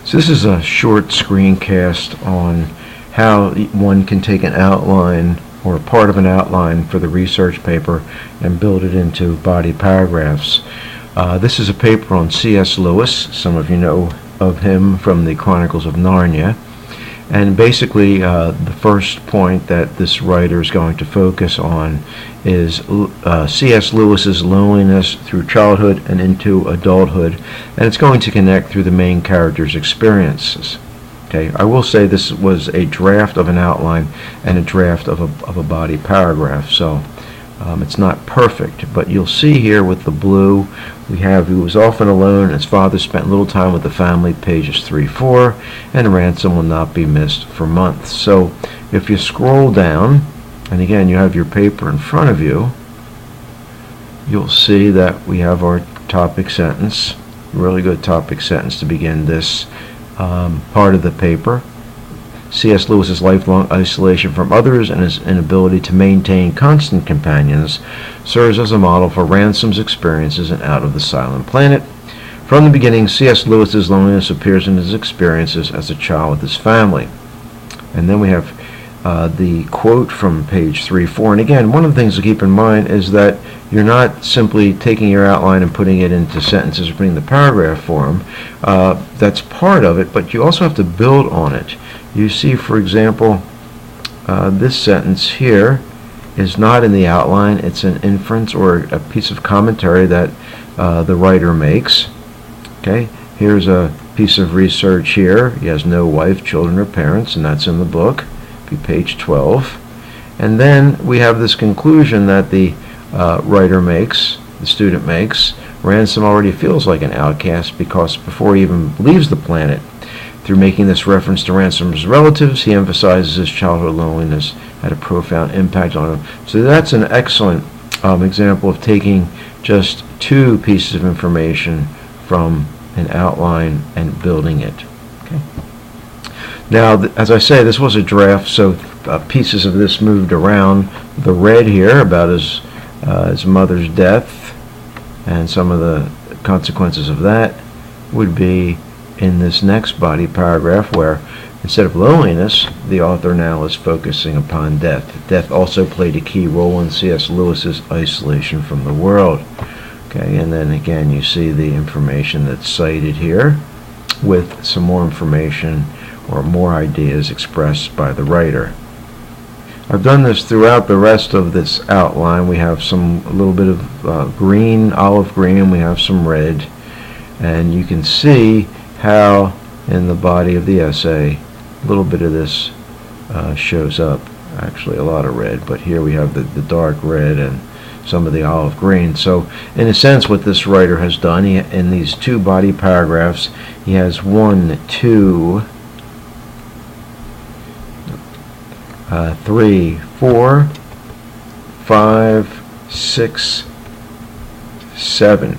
So this is a short screencast on how one can take an outline or part of an outline for the research paper and build it into body paragraphs. This is a paper on C.S. Lewis. Some of you know of him from the Chronicles of Narnia. And basically, the first point that this writer is going to focus on is C.S. Lewis's loneliness through childhood and into adulthood, and it's going to connect through the main character's experiences. Okay, I will say this was a draft of an outline and a draft of a body paragraph, so it's not perfect, but you'll see here with the blue, we have he was often alone, his father spent little time with the family, pages 3-4, and ransom will not be missed for months. So if you scroll down, and again you have your paper in front of you, you'll see that we have our topic sentence, really good topic sentence to begin this part of the paper. C.S. Lewis's lifelong isolation from others and his inability to maintain constant companions serves as a model for Ransom's experiences in Out of the Silent Planet. From the beginning, C.S. Lewis's loneliness appears in his experiences as a child with his family. And then we have the quote from page 3-4. And again, one of the things to keep in mind is that you're not simply taking your outline and putting it into sentences or putting the paragraph form. That's part of it, but you also have to build on it. You see, for example, this sentence here is not in the outline. It's an inference or a piece of commentary that the writer makes. Okay, here's a piece of research here. He has no wife, children, or parents, and that's in the book. Be page 12. And then we have this conclusion that the writer makes, the student makes. Ransom already feels like an outcast because before he even leaves the planet, through making this reference to Ransom's relatives, he emphasizes his childhood loneliness had a profound impact on him. So that's an excellent example of taking just two pieces of information from an outline and building it. Okay. Now, as I say, this was a draft, so pieces of this moved around. The red here about his mother's death and some of the consequences of that would be in this next body paragraph, where instead of loneliness, the author now is focusing upon death. Death also played a key role in C.S. Lewis's isolation from the world. Okay, and then again you see the information that's cited here with some more information or more ideas expressed by the writer. I've done this throughout the rest of this outline. We have a little bit of green, olive green, we have some red, and you can see how in the body of the essay a little bit of this shows up. Actually a lot of red, but here we have the dark red and some of the olive green. So in a sense what this writer has done, in these two body paragraphs, he has 1, 2, 3, 4, 5, 6, 7.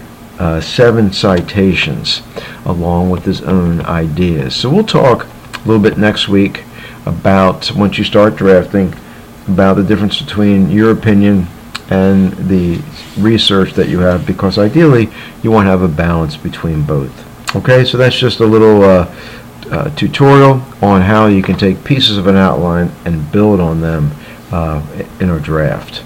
7 citations along with his own ideas. So we'll talk a little bit next week about, once you start drafting, about the difference between your opinion and the research that you have, because ideally you want to have a balance between both. Okay, so that's just a little tutorial on how you can take pieces of an outline and build on them in a draft.